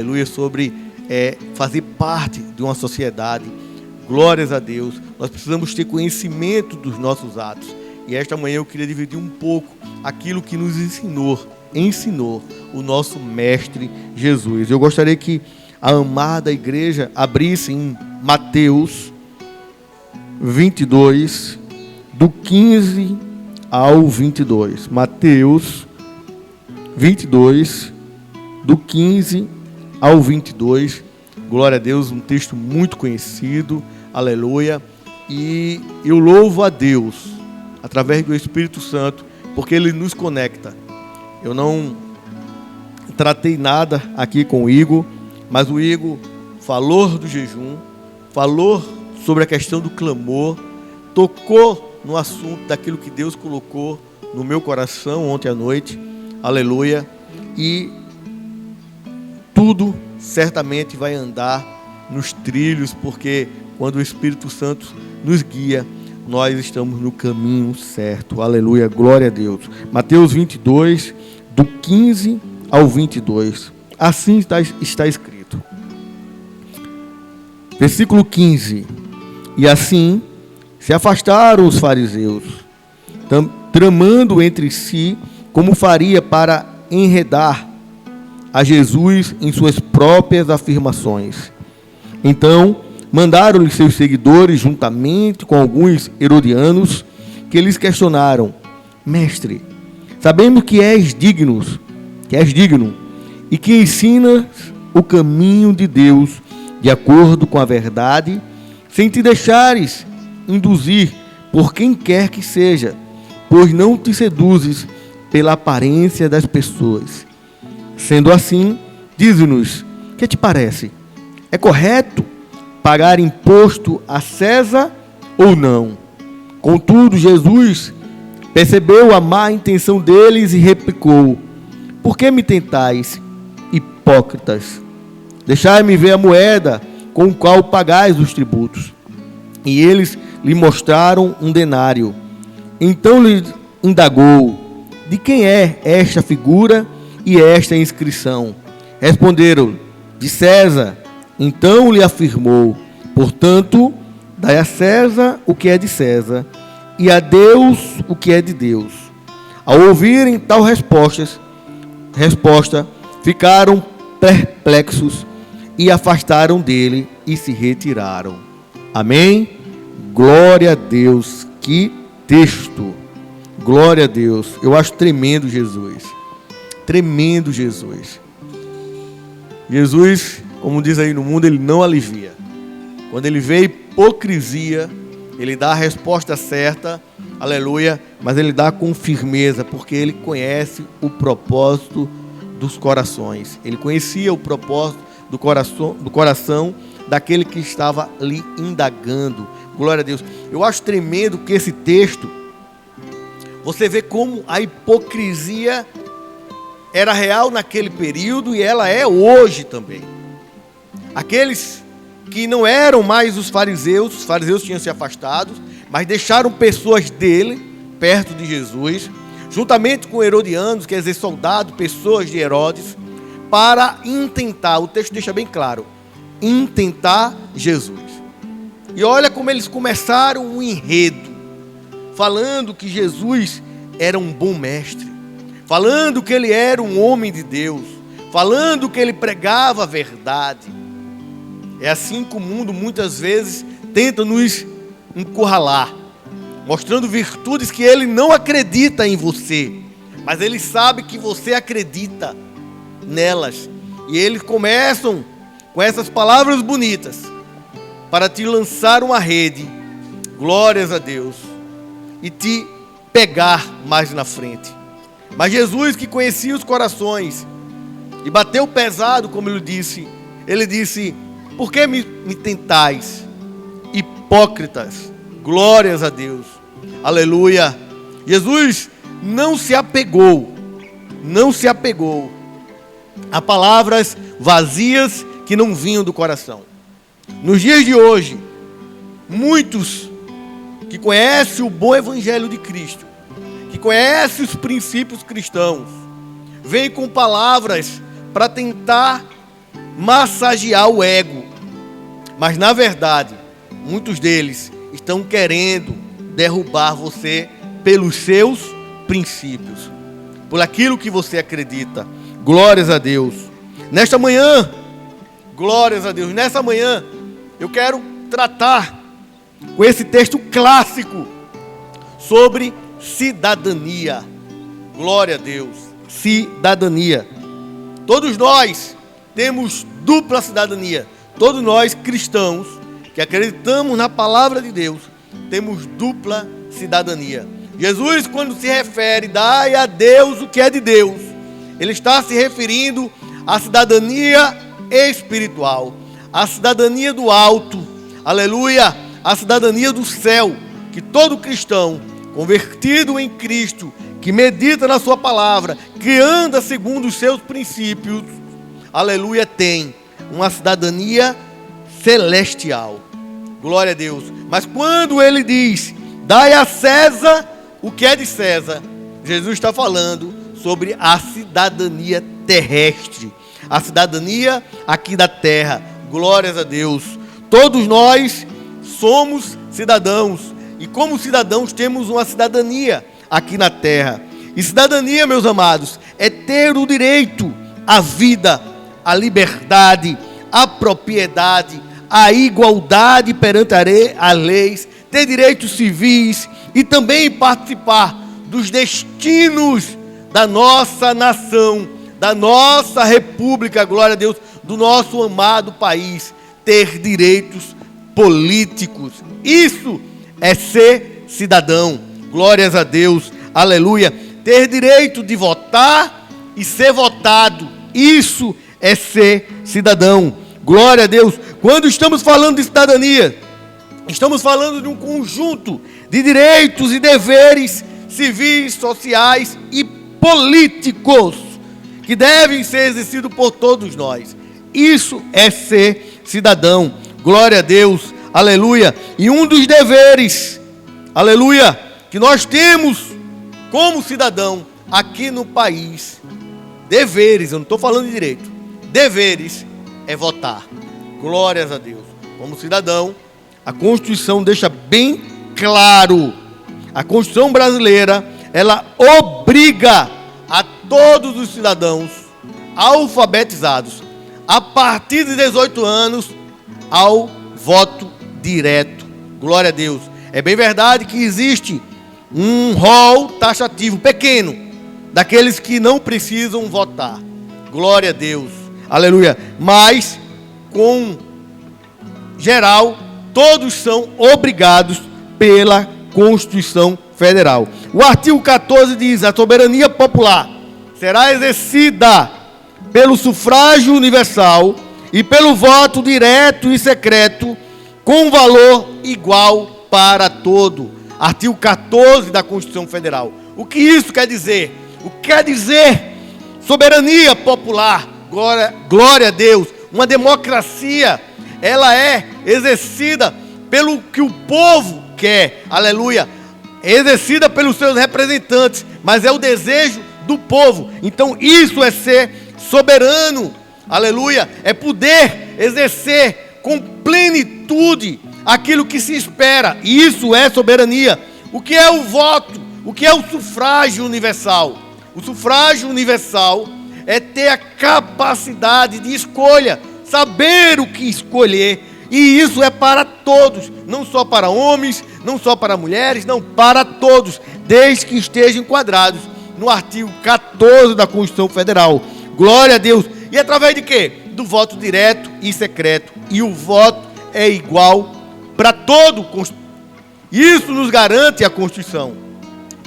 Aleluia, sobre fazer parte de uma sociedade. Glórias a Deus. Nós precisamos ter conhecimento dos nossos atos. E esta manhã eu queria dividir um pouco aquilo que nos ensinou o nosso Mestre Jesus. Eu gostaria que a amada igreja abrisse em Mateus 22, do 15 ao 22. Mateus 22, do 15 ao 22. Glória a Deus, um texto muito conhecido. Aleluia. E eu louvo a Deus, através do Espírito Santo, porque Ele nos conecta. Eu não tratei nada aqui com o Igor, mas o Igor falou do jejum, falou sobre a questão do clamor, tocou no assunto daquilo que Deus colocou no meu coração ontem à noite. Aleluia. E tudo certamente vai andar nos trilhos, porque quando o Espírito Santo nos guia, nós estamos no caminho certo. Aleluia, glória a Deus. Mateus 22, do 15 ao 22. Assim está escrito. Versículo 15. E assim se afastaram os fariseus, tramando entre si como faria para enredar a Jesus em suas próprias afirmações. Então mandaram-lhe seus seguidores, juntamente com alguns herodianos, que lhes questionaram: Mestre, sabemos que és digno e que ensinas o caminho de Deus de acordo com a verdade, sem te deixares induzir por quem quer que seja, pois não te seduzes pela aparência das pessoas. Sendo assim, dize-nos, que te parece? É correto pagar imposto a César ou não? Contudo, Jesus percebeu a má intenção deles e replicou: Por que me tentais, hipócritas? Deixai-me ver a moeda com a qual pagais os tributos. E eles lhe mostraram um denário. Então lhe indagou: De quem é esta figura e esta inscrição? Responderam: De César. Então lhe afirmou: Portanto, dai a César o que é de César, e a Deus o que é de Deus. Ao ouvirem tal resposta, ficaram perplexos e afastaram dele e se retiraram. Amém? Glória a Deus. Que texto! Glória a Deus. Eu acho tremendo Jesus. Tremendo Jesus. Jesus, como diz aí no mundo, ele não alivia. Quando ele vê hipocrisia, ele dá a resposta certa, aleluia, mas ele dá com firmeza, porque ele conhece o propósito dos corações. Ele conhecia o propósito do coração daquele que estava ali indagando. Glória a Deus. Eu acho tremendo que esse texto, você vê como a hipocrisia era real naquele período e ela é hoje também. Aqueles que não eram mais os fariseus tinham se afastado, mas deixaram pessoas dele perto de Jesus, juntamente com herodianos, quer dizer, soldados, pessoas de Herodes, para intentar, o texto deixa bem claro, intentar Jesus. E olha como eles começaram um enredo, falando que Jesus era um bom mestre, falando que ele era um homem de Deus, falando que ele pregava a verdade. É assim que o mundo muitas vezes tenta nos encurralar, mostrando virtudes que ele não acredita em você, mas ele sabe que você acredita nelas. E eles começam com essas palavras bonitas para te lançar uma rede, glórias a Deus, e te pegar mais na frente. Mas Jesus, que conhecia os corações e bateu pesado, como ele disse: Por que me tentais, hipócritas? Glórias a Deus, aleluia. Jesus não se apegou a palavras vazias que não vinham do coração. Nos dias de hoje, muitos que conhecem o bom evangelho de Cristo, que conhecem os princípios cristãos, vêm com palavras para tentar massagear o ego. Mas na verdade, muitos deles estão querendo derrubar você pelos seus princípios, por aquilo que você acredita. Glórias a Deus. Nesta manhã, glórias a Deus, nessa manhã eu quero tratar com esse texto clássico sobre cidadania. Glória a Deus, cidadania. Todos nós temos dupla cidadania. Todos nós cristãos que acreditamos na palavra de Deus temos dupla cidadania. Jesus, quando se refere, dai a Deus o que é de Deus, ele está se referindo à cidadania espiritual, à cidadania do alto, aleluia, à cidadania do céu, que todo cristão convertido em Cristo, que medita na sua palavra, que anda segundo os seus princípios, aleluia, tem uma cidadania celestial. Glória a Deus. Mas quando ele diz, dai a César o que é de César, Jesus está falando sobre a cidadania terrestre, a cidadania aqui da terra. Glórias a Deus. Todos nós somos cidadãos, e como cidadãos temos uma cidadania aqui na terra. E cidadania, meus amados, é ter o direito à vida, à liberdade, à propriedade, à igualdade perante as leis, ter direitos civis e também participar dos destinos da nossa nação, da nossa república, glória a Deus, do nosso amado país, ter direitos políticos. Isso é ser cidadão. Glórias a Deus, aleluia. Ter direito de votar e ser votado, isso é ser cidadão. Glória a Deus. Quando estamos falando de cidadania, estamos falando de um conjunto de direitos e deveres civis, sociais e políticos que devem ser exercidos por todos nós. Isso é ser cidadão. Glória a Deus, aleluia. E um dos deveres, aleluia, que nós temos como cidadão aqui no país, deveres, eu não estou falando de direito, deveres é votar. Glórias a Deus. Como cidadão, a Constituição deixa bem claro, a Constituição brasileira, ela obriga a todos os cidadãos alfabetizados, a partir de 18 anos, ao voto direto. Glória a Deus. É bem verdade que existe um rol taxativo pequeno daqueles que não precisam votar. Glória a Deus. Aleluia. Mas, com geral, todos são obrigados pela Constituição Federal. O artigo 14 diz: a soberania popular será exercida pelo sufrágio universal e pelo voto direto e secreto, com valor igual para todo. Artigo 14 da Constituição Federal. O que isso quer dizer? O que quer dizer soberania popular? Glória a Deus. Uma democracia, ela é exercida pelo que o povo quer. Aleluia. É exercida pelos seus representantes, mas é o desejo do povo. Então isso é ser soberano. Aleluia. É poder exercer com plenitude aquilo que se espera. E isso é soberania. O que é o voto? O que é o sufrágio universal? O sufrágio universal é ter a capacidade de escolha, saber o que escolher. E isso é para todos, não só para homens, não só para mulheres, não, para todos, desde que estejam enquadrados no artigo 14 da Constituição Federal. Glória a Deus. E através de quê? Do voto direto e secreto. E o voto é igual para todo. Isso nos garante a Constituição.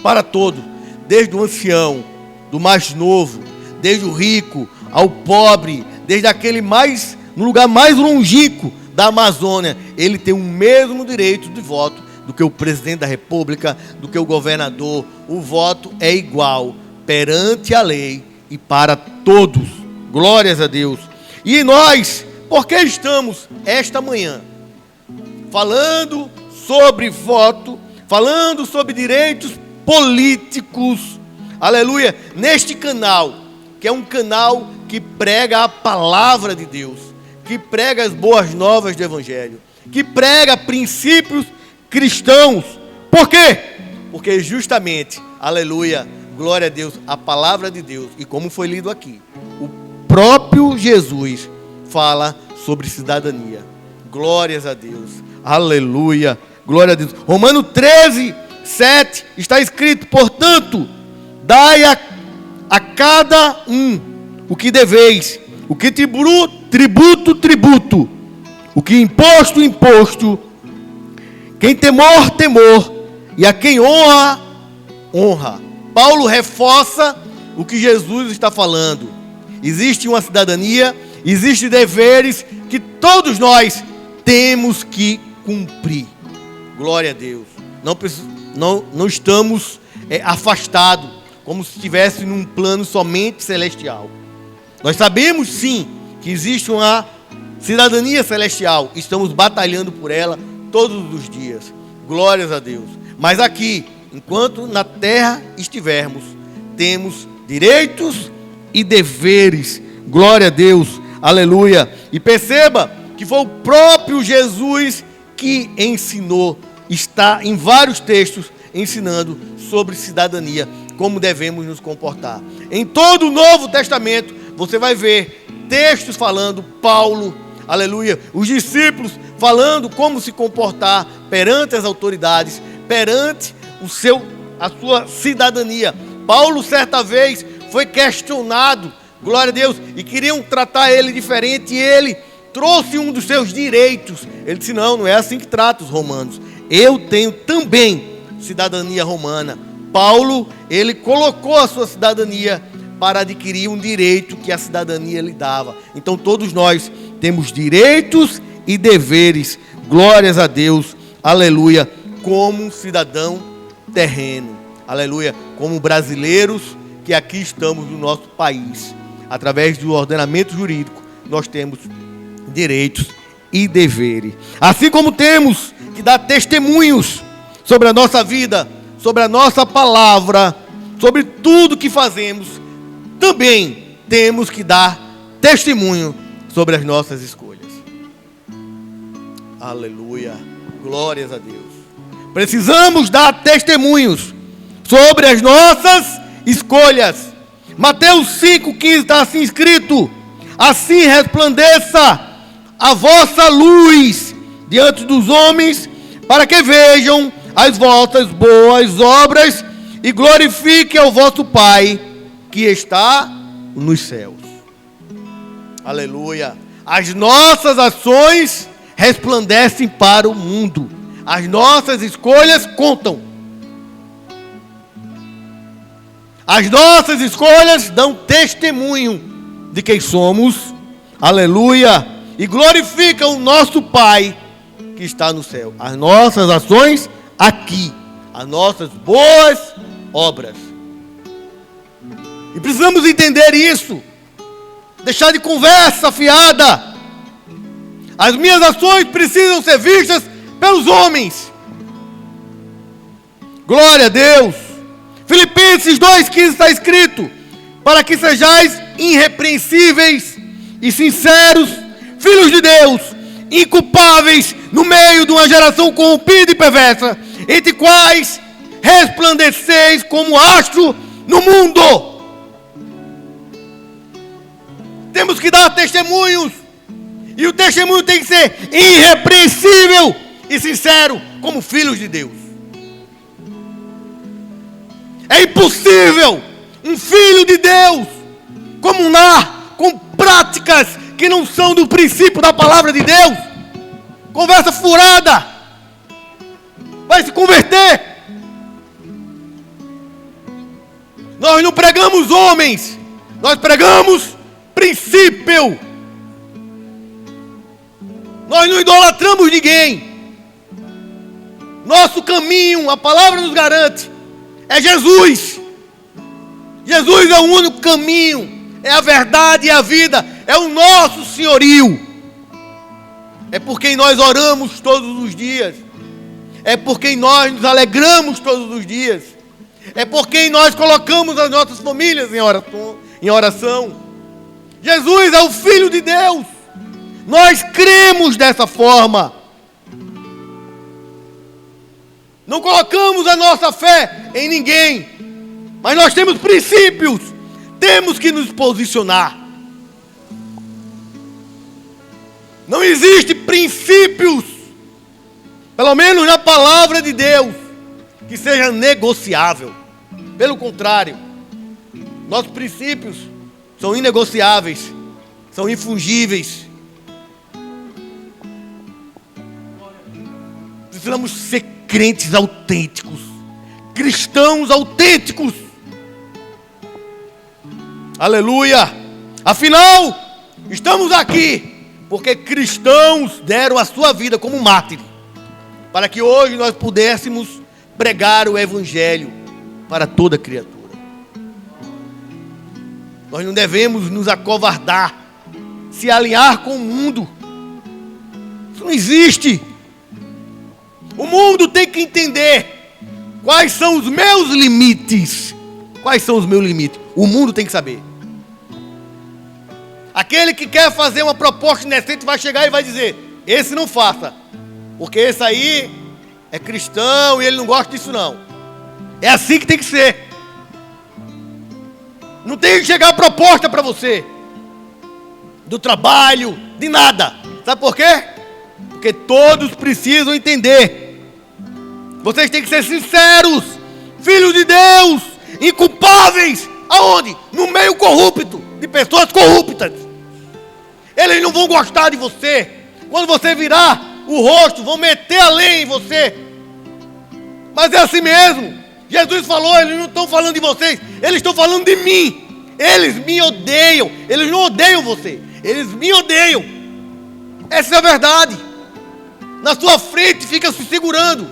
Para todo, desde o ancião, do mais novo, desde o rico ao pobre, desde aquele no lugar mais longínquo da Amazônia, ele tem o mesmo direito de voto do que o presidente da República, do que o governador. O voto é igual perante a lei e para todos. Glórias a Deus. E nós, por que estamos esta manhã falando sobre voto, falando sobre direitos políticos, aleluia, neste canal, que é um canal que prega a palavra de Deus, que prega as boas novas do Evangelho, que prega princípios cristãos. Por quê? Porque justamente, aleluia, glória a Deus, a palavra de Deus, e como foi lido aqui, o próprio Jesus fala sobre cidadania. Glórias a Deus, aleluia, glória a Deus. Romanos 13, 7, está escrito: portanto, dai a cada um o que deveis, o que tributo, tributo, o que imposto, imposto, quem temor, temor, e a quem honra, honra. Paulo reforça o que Jesus está falando. Existe uma cidadania, existem deveres que todos nós temos que cumprir. Glória a Deus. Não estamos afastados, como se estivesse num plano somente celestial. Nós sabemos sim que existe uma cidadania celestial. Estamos batalhando por ela todos os dias. Glórias a Deus. Mas aqui, enquanto na terra estivermos, temos direitos e deveres. Glória a Deus. Aleluia. E perceba que foi o próprio Jesus que ensinou. Está em vários textos ensinando sobre cidadania, como devemos nos comportar. Em todo o Novo Testamento, você vai ver textos falando, Paulo, aleluia, os discípulos falando como se comportar perante as autoridades, perante a sua cidadania. Paulo, certa vez, foi questionado, glória a Deus, e queriam tratar ele diferente, e ele trouxe um dos seus direitos. Ele disse: não é assim que trata os romanos. Eu tenho também cidadania romana. Paulo, ele colocou a sua cidadania para adquirir um direito que a cidadania lhe dava. Então todos nós temos direitos e deveres, glórias a Deus, aleluia, como cidadão terreno, aleluia, como brasileiros que aqui estamos no nosso país. Através do ordenamento jurídico, nós temos direitos e deveres. Assim como temos que dar testemunhos sobre a nossa vida, sobre a nossa palavra, sobre tudo que fazemos, também temos que dar testemunho sobre as nossas escolhas. Aleluia, glórias a Deus. Precisamos dar testemunhos sobre as nossas escolhas. Mateus 5,15 está assim escrito: assim resplandeça a vossa luz diante dos homens, para que vejam as vossas boas obras e glorifiquem ao vosso Pai que está nos céus. Aleluia. As nossas ações resplandecem para o mundo. As nossas escolhas contam. As nossas escolhas dão testemunho de quem somos. Aleluia. E glorificam o nosso Pai que está no céu. As nossas ações aqui, as nossas boas obras. E precisamos entender isso. Deixar de conversa fiada. As minhas ações precisam ser vistas pelos homens. Glória a Deus. Filipenses 2,15 está escrito: para que sejais irrepreensíveis e sinceros, filhos de Deus, inculpáveis no meio de uma geração corrompida e perversa, entre quais resplandeceis como astro no mundo. Temos que dar testemunhos, e o testemunho tem que ser irrepreensível e sincero, como filhos de Deus. É impossível um filho de Deus comungar com práticas que não são do princípio da palavra de Deus. Conversa furada, vai se converter. Nós não pregamos homens, nós pregamos princípio. Nós não idolatramos ninguém. Nosso caminho, a palavra nos garante, é Jesus. Jesus é o único caminho, é a verdade e a vida, é o nosso senhorio. É por quem nós oramos todos os dias, é por quem nós nos alegramos todos os dias, é por quem nós colocamos as nossas famílias em oração. Jesus é o Filho de Deus. Nós cremos dessa forma. Não colocamos a nossa fé em ninguém, mas nós temos princípios. Temos que nos posicionar. Não existe princípios, pelo menos na palavra de Deus, que seja negociável. Pelo contrário, nossos princípios são inegociáveis, são infungíveis. Precisamos ser crentes autênticos, cristãos autênticos. Aleluia! Afinal, estamos aqui porque cristãos deram a sua vida como mártir, para que hoje nós pudéssemos pregar o Evangelho para toda criatura. Nós não devemos nos acovardar, se alinhar com o mundo. Isso não existe. O mundo tem que entender quais são os meus limites. Quais são os meus limites? O mundo tem que saber. Aquele que quer fazer uma proposta indecente vai chegar e vai dizer: esse não faça, porque esse aí é cristão e ele não gosta disso não. É assim que tem que ser. Não tem que chegar a proposta para você do trabalho, de nada. Sabe por quê? Porque todos precisam entender. Vocês têm que ser sinceros, filhos de Deus, inculpáveis. Aonde? No meio corrupto, de pessoas corruptas. Eles não vão gostar de você. Quando você virar o rosto, vão meter a lei em você. Mas é assim mesmo. Jesus falou: eles não estão falando de vocês, eles estão falando de mim. Eles me odeiam. Eles não odeiam você, eles me odeiam. Essa é a verdade. Na sua frente fica se segurando,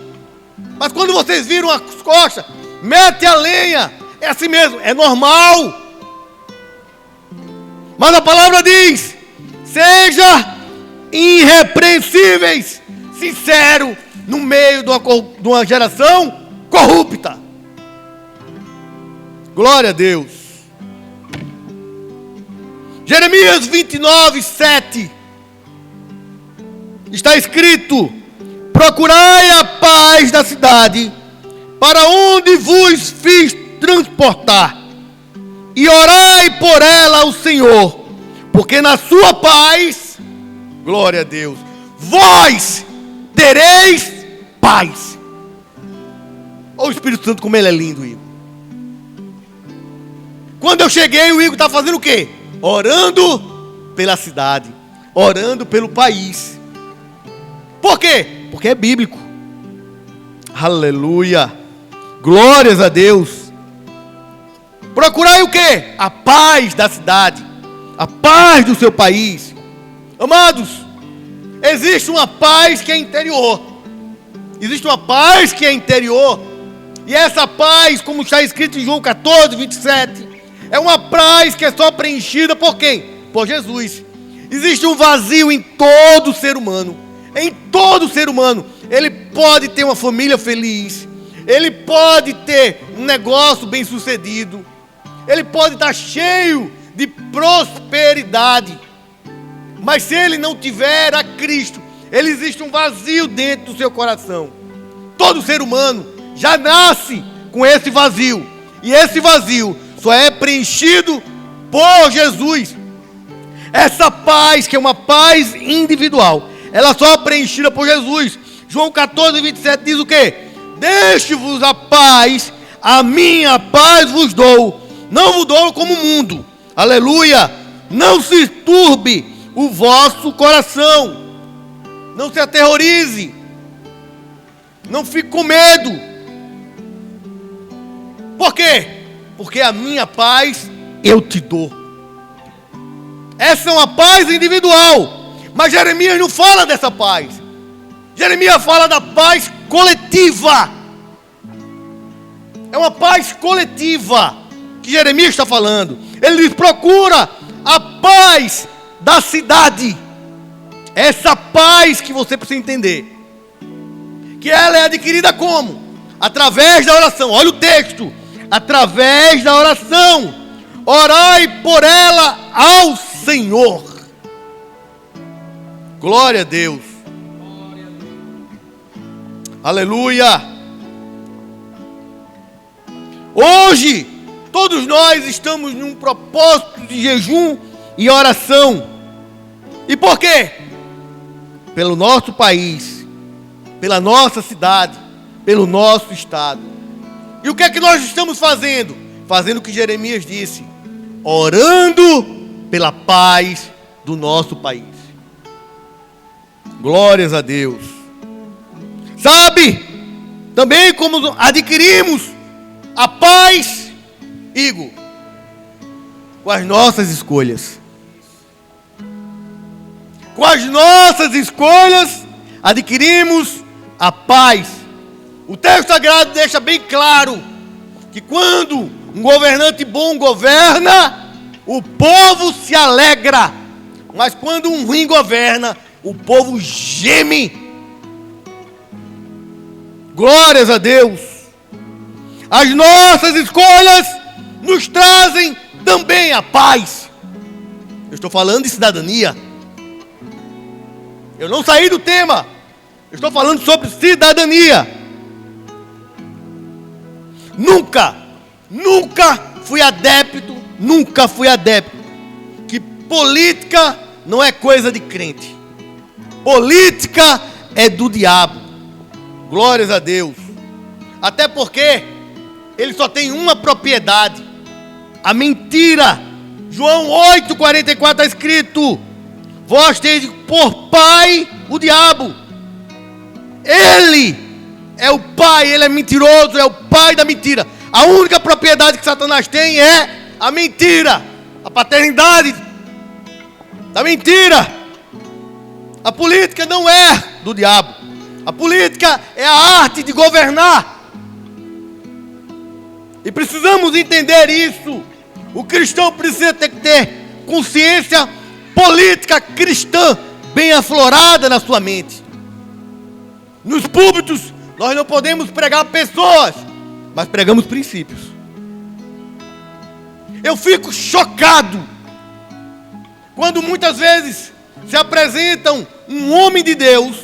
mas quando vocês viram as costas, mete a lenha. É assim mesmo, é normal. Mas a palavra diz: seja irrepreensíveis, sincero, no meio de uma geração corrupta. Glória a Deus. Jeremias 29, 7. Está escrito: procurai a paz da cidade, para onde vos fiz transportar, e orai por ela ao Senhor, porque na sua paz, glória a Deus, vós tereis paz. Olha o Espírito Santo como ele é lindo, Igor. Quando eu cheguei, o Igor está fazendo o quê? Orando pela cidade, orando pelo país. Por quê? Porque é bíblico. Aleluia. Glórias a Deus. Procurai o quê? A paz da cidade, a paz do seu país. Amados, existe uma paz que é interior. Existe uma paz que é interior. E essa paz, como está escrito em João 14, 27, é uma paz que é só preenchida por quem? Por Jesus. Existe um vazio em todo ser humano. Em todo ser humano. Ele pode ter uma família feliz. Ele pode ter um negócio bem sucedido. Ele pode estar cheio de prosperidade. Mas se ele não tiver a Cristo, existe um vazio dentro do seu coração. Todo ser humano já nasce com esse vazio. E esse vazio só é preenchido por Jesus. Essa paz, que é uma paz individual, ela só é preenchida por Jesus. João 14, 27 diz o quê? Deixe-vos a paz, a minha paz vos dou. Não vos dou como o mundo. Aleluia. Não se turbe o vosso coração. Não se aterrorize. Não fique com medo. Por quê? Porque a minha paz eu te dou. Essa é uma paz individual. Mas Jeremias não fala dessa paz. Jeremias fala da paz coletiva. É uma paz coletiva que Jeremias está falando. Ele diz: procura a paz da cidade. Essa paz que você precisa entender, que ela é adquirida como? Através da oração. Olha o texto. Através da oração. Orai por ela ao Senhor. Glória a Deus. Aleluia. Hoje, todos nós estamos num propósito de jejum e oração. E por quê? Pelo nosso país, pela nossa cidade, pelo nosso estado. E o que é que nós estamos fazendo? Fazendo o que Jeremias disse: orando pela paz do nosso país. Glórias a Deus. Sabe, também como adquirimos a paz, Igor, com as nossas escolhas. Com as nossas escolhas, adquirimos a paz. O texto sagrado deixa bem claro que quando um governante bom governa, o povo se alegra. Mas quando um ruim governa, o povo geme. Glórias a Deus. As nossas escolhas nos trazem também a paz. Eu estou falando de cidadania. Eu não saí do tema. Eu estou falando sobre cidadania. Nunca fui adepto que política não é coisa de crente. Política é do diabo. Glórias a Deus. Até porque ele só tem uma propriedade: a mentira. João 8,44 está escrito: vós tendes por pai o diabo. Ele é o pai, ele é mentiroso, é o pai da mentira. A única propriedade que Satanás tem é a mentira, a paternidade da mentira. A política não é do diabo. A política é a arte de governar. E precisamos entender isso. O cristão precisa ter consciência política cristã bem aflorada na sua mente. Nos púlpitos, nós não podemos pregar pessoas, mas pregamos princípios. Eu fico chocado quando muitas vezes se apresentam um homem de Deus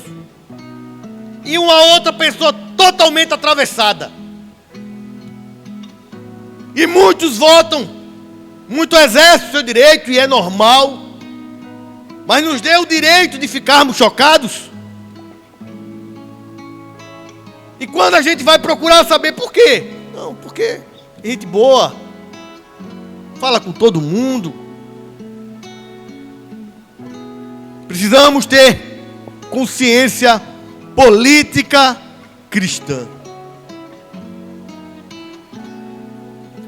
e uma outra pessoa totalmente atravessada. E muitos votam, muito exercem o seu direito, e é normal, mas nos dê o direito de ficarmos chocados. E quando a gente vai procurar saber por quê? Não, porque gente boa, fala com todo mundo. Precisamos ter consciência política cristã.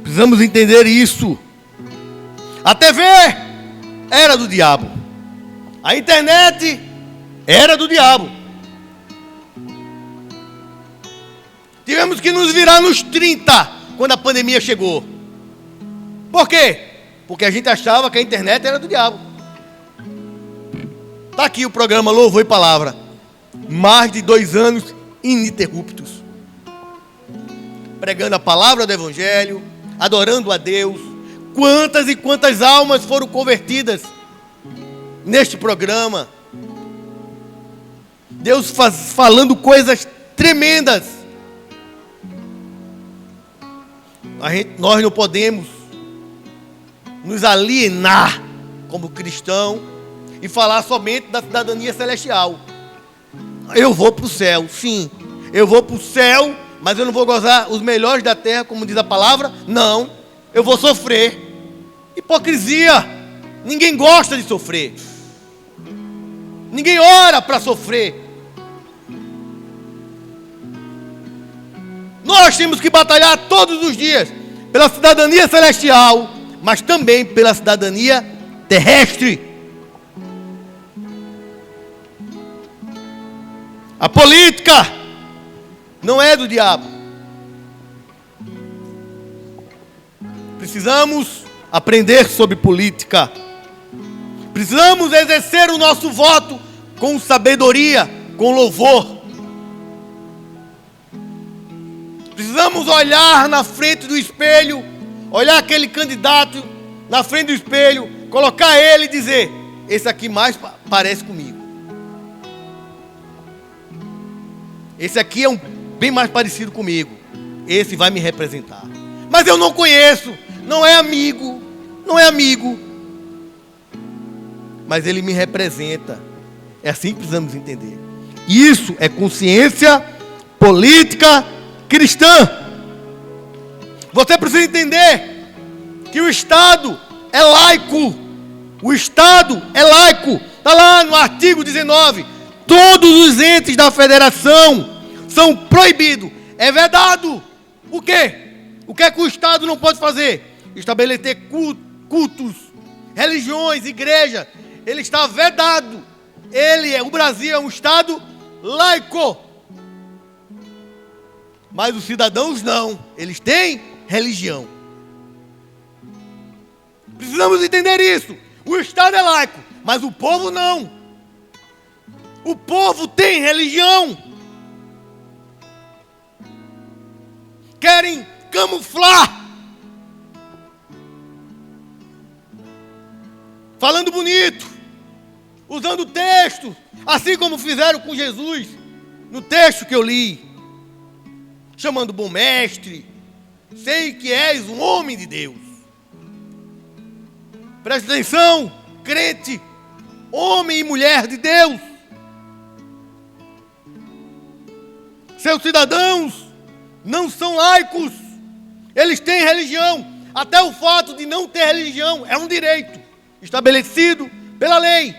Precisamos entender isso. A TV era do diabo. A internet era do diabo. Tivemos que nos virar nos 30 quando a pandemia chegou. Por quê? Porque a gente achava que a internet era do diabo. Está aqui o programa Louvor e Palavra. Mais de 2 anos ininterruptos. Pregando a palavra do Evangelho, adorando a Deus. Quantas e quantas almas foram convertidas neste programa. Deus falando coisas tremendas. Nós não podemos nos alienar como cristão e falar somente da cidadania celestial. Eu vou para o céu, sim. Eu vou para o céu, mas eu não vou gozar os melhores da terra, como diz a palavra. Não, eu vou sofrer. Hipocrisia. Ninguém gosta de sofrer. Ninguém ora para sofrer. Nós temos que batalhar todos os dias pela cidadania celestial, mas também pela cidadania terrestre. A política não é do diabo. Precisamos aprender sobre política. Precisamos exercer o nosso voto com sabedoria, com louvor. Precisamos olhar na frente do espelho, olhar aquele candidato na frente do espelho, colocar ele e dizer: esse aqui mais parece comigo. Esse aqui é bem mais parecido comigo. Esse vai me representar. Mas eu não conheço, não é amigo, mas ele me representa. É assim que precisamos entender. Isso é consciência política cristã. Você precisa entender que o Estado é laico. O Estado é laico. Está lá no artigo 19. Todos os entes da federação são proibidos. É vedado. O quê? O que é que o Estado não pode fazer? Estabelecer cultos, religiões, igrejas. Ele está vedado. O Brasil é um Estado laico. Mas os cidadãos não. Eles têm religião. Precisamos entender isso. O Estado é laico, mas o povo não. O povo tem religião. Querem camuflar. Falando bonito. Usando texto. Assim como fizeram com Jesus. No texto que eu li. Chamando bom mestre. Sei que és um homem de Deus. Preste atenção, crente. Homem e mulher de Deus. Seus cidadãos não são laicos. Eles têm religião. Até o fato de não ter religião é um direito estabelecido pela lei.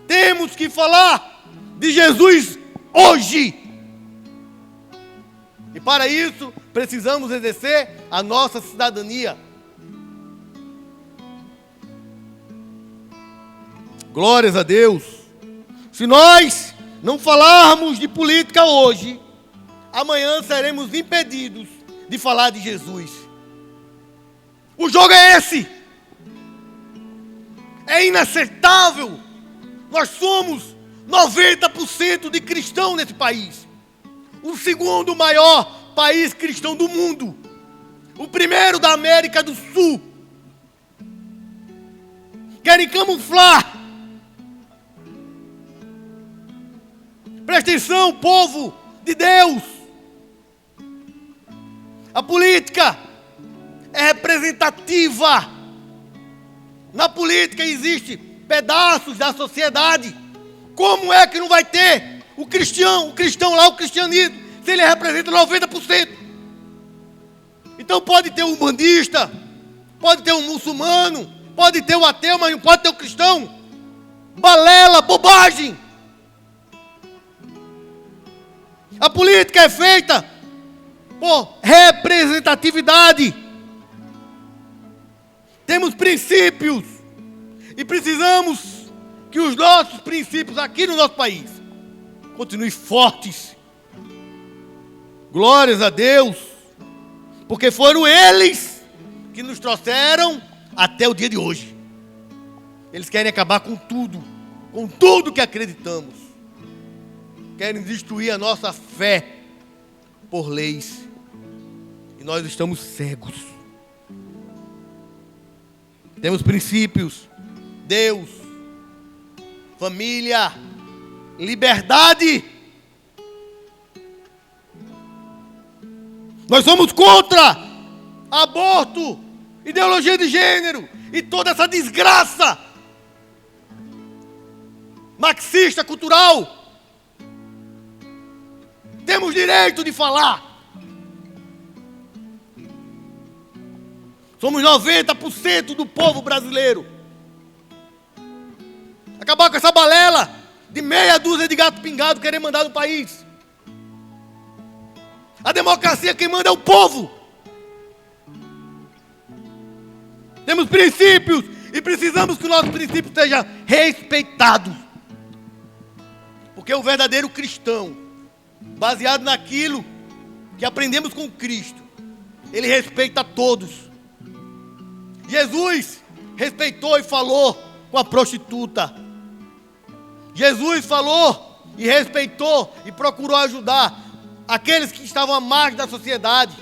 Temos que falar de Jesus hoje. E para isso, precisamos exercer a nossa cidadania. Glórias a Deus. Se nós não falarmos de política hoje, amanhã seremos impedidos de falar de Jesus. O jogo é esse. É inaceitável. Nós somos 90% de cristão nesse país. O segundo maior país cristão do mundo. O primeiro da América do Sul. Querem camuflar. Presta atenção, povo de Deus. A política é representativa. Na política existem pedaços da sociedade. Como é que não vai ter o cristão lá, o cristianismo, se ele representa 90%? Então pode ter um umbandista, pode ter um muçulmano, pode ter o ateu, mas não pode ter o cristão. Balela, bobagem. A política é feita por representatividade. Temos princípios e precisamos que os nossos princípios aqui no nosso país continuem fortes. Glórias a Deus, porque foram eles que nos trouxeram até o dia de hoje. Eles querem acabar com tudo que acreditamos. Querem destruir a nossa fé por leis. E nós estamos cegos. Temos princípios. Deus. Família. Liberdade. Nós somos contra aborto, ideologia de gênero e toda essa desgraça marxista cultural. Temos direito de falar. Somos 90% do povo brasileiro. Acabar com essa balela de meia dúzia de gato pingado querer mandar no país. A democracia quem manda é o povo. Temos princípios e precisamos que o nosso princípio seja respeitado. Porque o verdadeiro cristão, baseado naquilo que aprendemos com Cristo, ele respeita todos. Jesus respeitou e falou com a prostituta. Jesus falou e respeitou e procurou ajudar aqueles que estavam à margem da sociedade.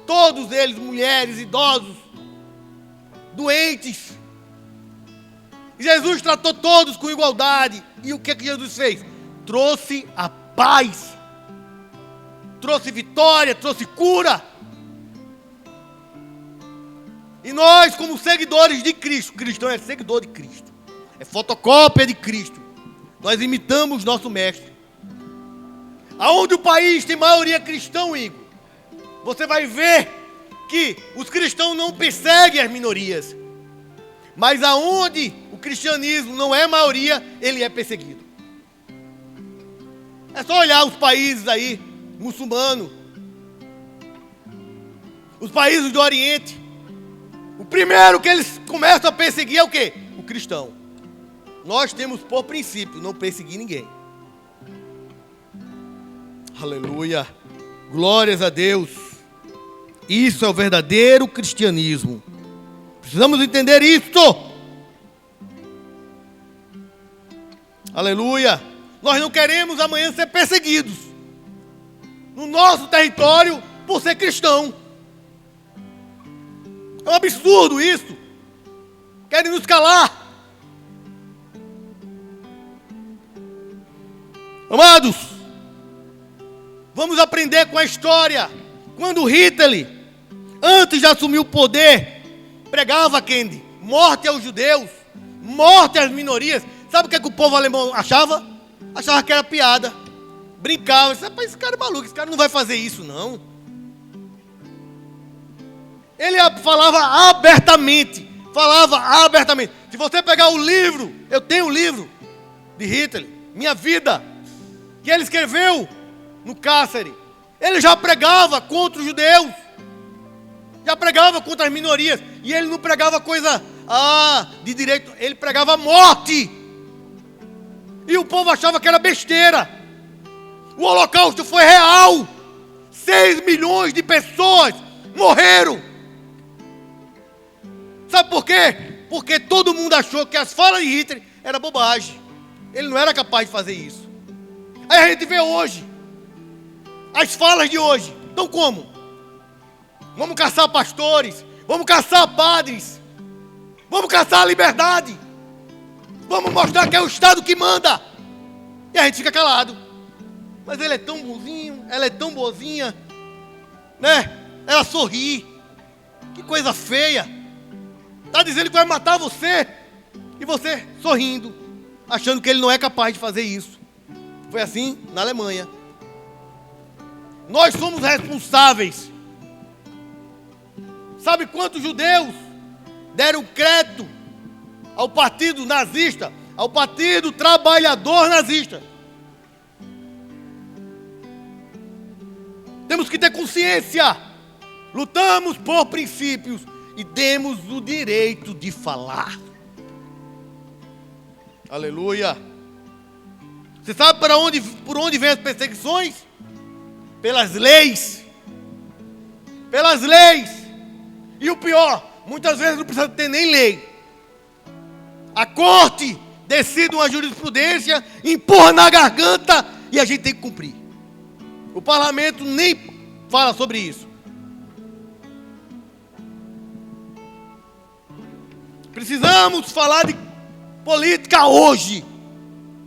todos eles, mulheres, idosos, doentes. Jesus tratou todos com igualdade. E o que Jesus fez? Trouxe a paz, trouxe vitória, trouxe cura. E nós, como seguidores de Cristo, cristão é seguidor de Cristo, é fotocópia de Cristo, nós imitamos nosso mestre. Aonde o país tem maioria cristão, Igor, você vai ver que os cristãos não perseguem as minorias. Mas aonde o cristianismo não é maioria, ele é perseguido. É só olhar os países aí, muçulmanos, os países do Oriente. O primeiro que eles começam a perseguir é o quê? O cristão. Nós temos por princípio não perseguir ninguém. Aleluia. Glórias a Deus. Isso é o verdadeiro cristianismo. Precisamos entender isso. Aleluia. Nós não queremos amanhã ser perseguidos no nosso território por ser cristão. É um absurdo isso. Querem nos calar. Amados, vamos aprender com a história. Quando Hitler, antes de assumir o poder, pregava, Kendi, morte aos judeus, morte às minorias. Sabe o que o povo alemão achava? Achava que era piada. Brincava. Esse cara é maluco, esse cara não vai fazer isso, não. Ele falava abertamente. Se você pegar o livro, eu tenho o livro de Hitler, Minha Vida, que ele escreveu no cárcere. Ele já pregava contra os judeus. Já pregava contra as minorias. E ele não pregava coisa de direito. Ele pregava morte. E o povo achava que era besteira. O Holocausto foi real. 6 milhões de pessoas morreram. Sabe por quê? Porque todo mundo achou que as falas de Hitler eram bobagem. Ele não era capaz de fazer isso. Aí a gente vê hoje as falas de hoje. Então como? Vamos caçar pastores, vamos caçar padres, vamos caçar a liberdade, vamos mostrar que é o Estado que manda. E a gente fica calado. Mas ele é tão bonzinho, ela é tão boazinha, né? Ela sorri. Que coisa feia. Está dizendo que vai matar você, e você sorrindo, achando que ele não é capaz de fazer isso. Foi assim na Alemanha. Nós somos responsáveis. Sabe quantos judeus deram crédito ao partido nazista, ao partido trabalhador nazista? Temos que ter consciência. Lutamos por princípios e temos o direito de falar. Aleluia. Você sabe por onde vem as perseguições? Pelas leis. Pelas leis. E o pior, muitas vezes não precisa ter nem lei. A corte decide uma jurisprudência, empurra na garganta e a gente tem que cumprir. O parlamento nem fala sobre isso. Precisamos falar de política hoje,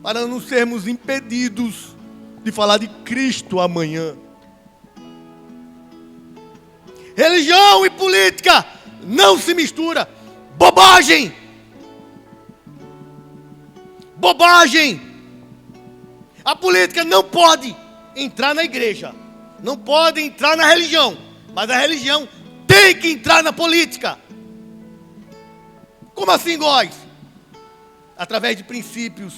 para não sermos impedidos de falar de Cristo amanhã. Religião e política não se mistura. Bobagem! Bobagem! A política não pode entrar na igreja, não pode entrar na religião, mas a religião tem que entrar na política. Como assim, góis? Através de princípios,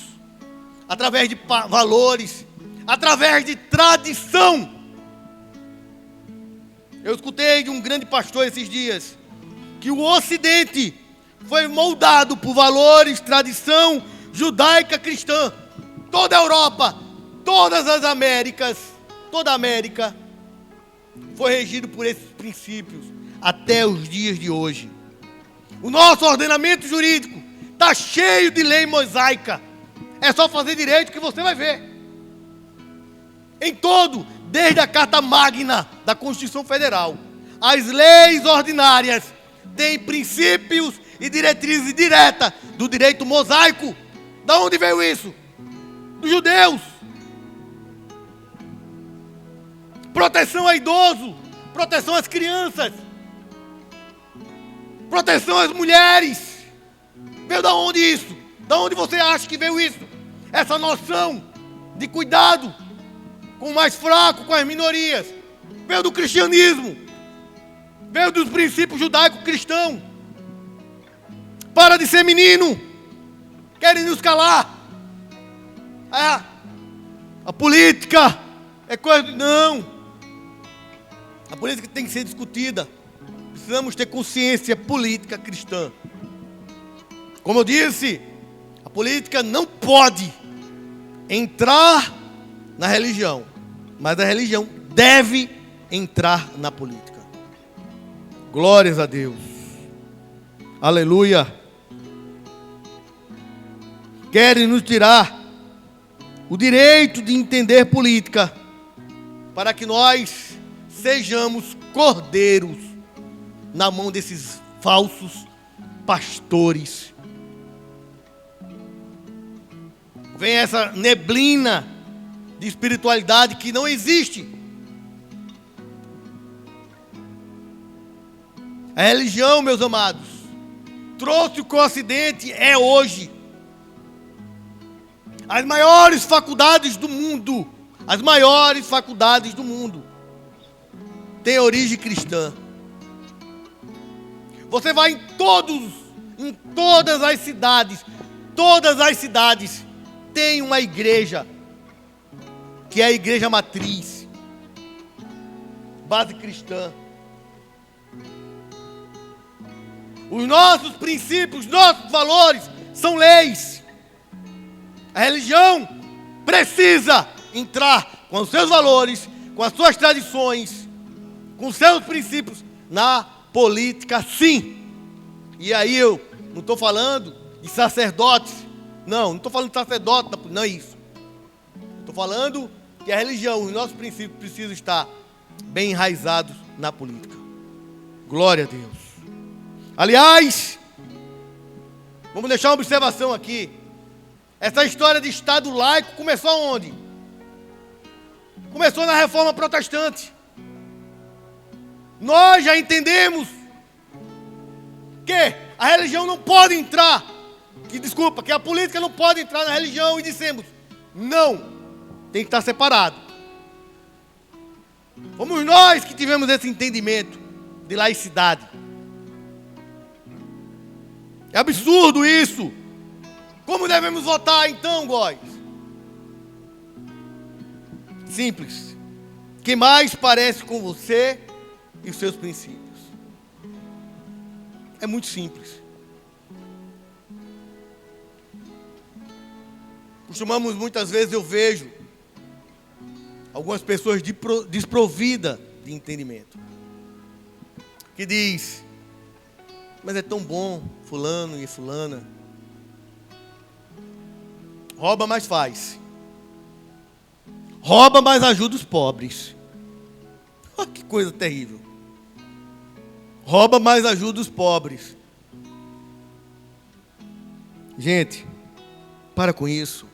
através de valores, através de tradição. Eu escutei de um grande pastor esses dias que o Ocidente foi moldado por valores, tradição judaica cristã. Toda a Europa, todas as Américas, toda a América foi regido por esses princípios até os dias de hoje. O nosso ordenamento jurídico está cheio de lei mosaica. É só fazer direito que você vai ver. Em todo, desde a Carta Magna da Constituição Federal as leis ordinárias têm princípios e diretrizes diretas do direito mosaico. Da onde veio isso? Dos judeus. Proteção a idoso, proteção às crianças, proteção às mulheres. Veio da onde isso? Da onde você acha que veio isso? Essa noção de cuidado com o mais fraco, com as minorias. Veio do cristianismo. Veio dos princípios judaico-cristãos. Para de ser menino. Querem nos calar. A política é coisa... Não. A política tem que ser discutida. Precisamos ter consciência política cristã. Como eu disse, a política não pode entrar na religião, mas a religião deve entrar na política. Glórias a Deus. Aleluia. Querem nos tirar o direito de entender política, para que nós sejamos cordeiros na mão desses falsos pastores. Vem essa neblina de espiritualidade que não existe. A religião, meus amados, trouxe o que o Ocidente é hoje. As maiores faculdades do mundo, têm origem cristã. Você vai em todas as cidades, tem uma igreja, que é a igreja matriz, base cristã. Os nossos princípios, nossos valores são leis. A religião precisa entrar com os seus valores, com as suas tradições, com os seus princípios na política, sim. E aí eu não estou falando de sacerdotes. Não estou falando de sacerdote, não é isso. Estou falando que a religião, os nossos princípios precisam estar bem enraizados na política. Glória a Deus. Aliás, vamos deixar uma observação aqui. Essa história de Estado laico começou aonde? Começou na Reforma Protestante. Nós já entendemos que a religião não pode entrar, que a política não pode entrar na religião, e dissemos, não, tem que estar separado. Fomos nós que tivemos esse entendimento de laicidade. É absurdo isso. Como devemos votar então, Góis? Simples. Quem mais parece com você e os seus princípios. É muito simples. Costumamos, muitas vezes eu vejo algumas pessoas desprovidas de entendimento. Que diz, mas é tão bom fulano e fulana. Rouba, mas faz. Rouba, mas ajuda os pobres. Oh, que coisa terrível. Rouba, mas ajuda os pobres. Gente, para com isso.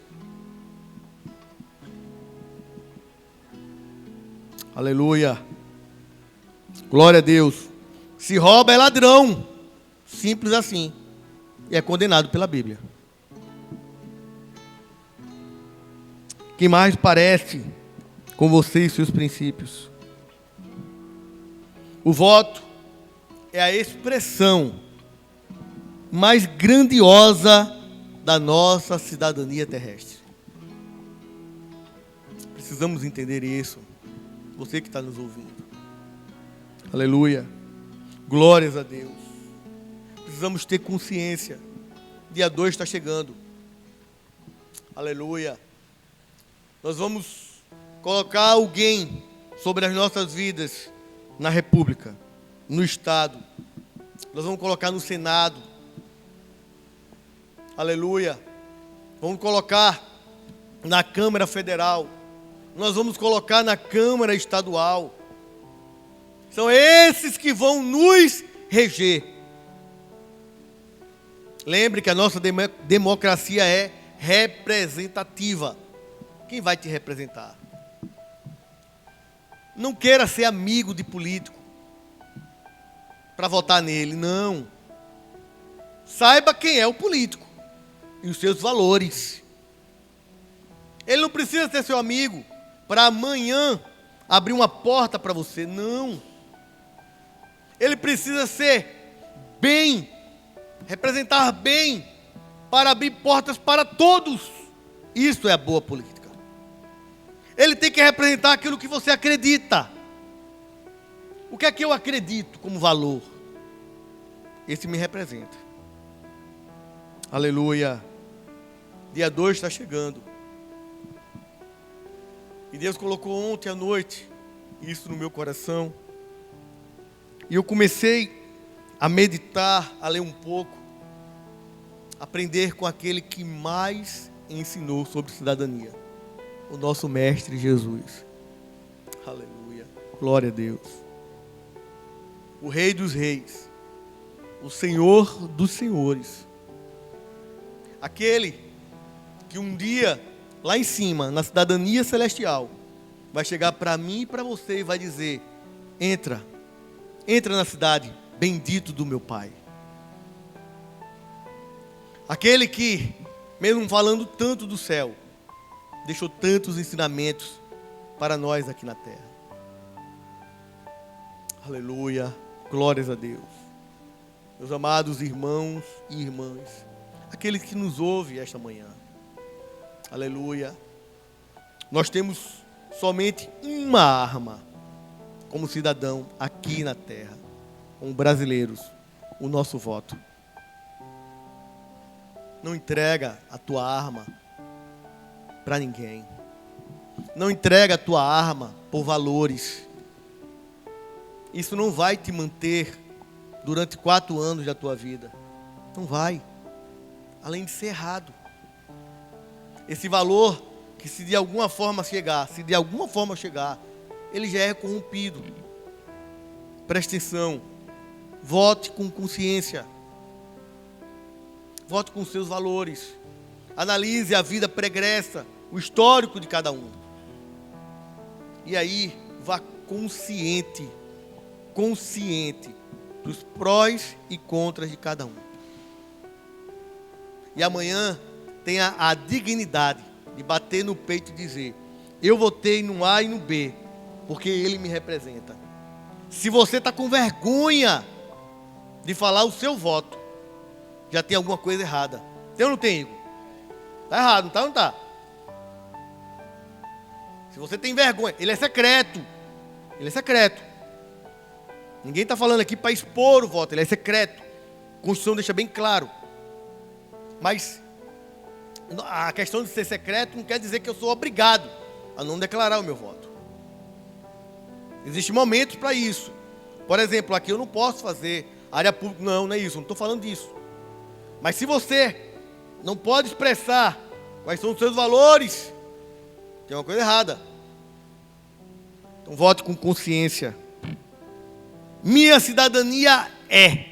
Aleluia. Glória a Deus. Se rouba é ladrão. Simples assim. E é condenado pela Bíblia. Quem mais parece com você e seus princípios? O voto é a expressão mais grandiosa da nossa cidadania terrestre. Precisamos entender isso. Você que está nos ouvindo. Aleluia. Glórias a Deus. Precisamos ter consciência. Dia 2 está chegando. Aleluia. Nós vamos colocar alguém sobre as nossas vidas na República, no Estado. Nós vamos colocar no Senado. Aleluia. Vamos colocar na Câmara Federal. Nós vamos colocar na Câmara Estadual. São esses que vão nos reger. Lembre que a nossa democracia é representativa. Quem vai te representar? Não queira ser amigo de político para votar nele, não. Saiba quem é o político e os seus valores. Ele não precisa ser seu amigo para amanhã abrir uma porta para você, não. Ele precisa ser bem, representar bem, para abrir portas para todos. Isso é a boa política. Ele tem que representar aquilo que você acredita. O que é que eu acredito como valor? Esse me representa. Aleluia. Dia 2 está chegando. E Deus colocou ontem à noite isso no meu coração. E eu comecei a meditar, a ler um pouco, aprender com aquele que mais ensinou sobre cidadania, o nosso Mestre Jesus. Aleluia. Glória a Deus. O Rei dos Reis, o Senhor dos Senhores, aquele que um dia, lá em cima, na cidadania celestial, vai chegar para mim e para você e vai dizer: entra na cidade, bendito do meu Pai. Aquele que, mesmo falando tanto do céu, deixou tantos ensinamentos para nós aqui na terra. Aleluia, glórias a Deus. Meus amados irmãos e irmãs, aqueles que nos ouvem esta manhã, aleluia, nós temos somente uma arma como cidadão aqui na terra, como brasileiros, o nosso voto. Não entrega a tua arma para ninguém. Não entrega a tua arma por valores. Isso não vai te manter durante 4 anos da tua vida. Não vai. Além de ser errado. Esse valor que se de alguma forma chegar, ele já é corrompido. Preste atenção. Vote com consciência. Vote com seus valores. Analise a vida pregressa, o histórico de cada um. E aí, vá consciente dos prós e contras de cada um. E amanhã tenha a dignidade de bater no peito e dizer: eu votei no A e no B, porque ele me representa. Se você está com vergonha de falar o seu voto, já tem alguma coisa errada. Tem ou não tem, Igor? Está errado, não está ou não está? Se você tem vergonha, ele é secreto. Ele é secreto. Ninguém está falando aqui para expor o voto, ele é secreto. A Constituição deixa bem claro. Mas a questão de ser secreto não quer dizer que eu sou obrigado a não declarar o meu voto. Existem momentos para isso. Por exemplo, aqui eu não posso fazer área pública. Não é isso, não estou falando disso. Mas se você não pode expressar quais são os seus valores, tem uma coisa errada. Então vote com consciência. Minha cidadania é: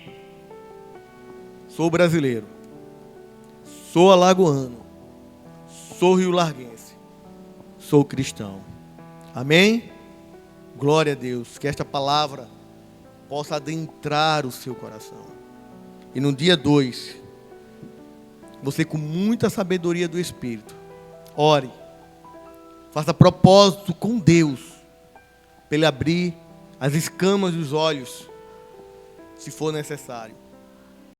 sou brasileiro, sou alagoano, sou rio-larguense, sou cristão. Amém? Glória a Deus. Que esta palavra possa adentrar o seu coração. E no dia 2, você, com muita sabedoria do Espírito, ore, faça propósito com Deus, para Ele abrir as escamas dos olhos, se for necessário.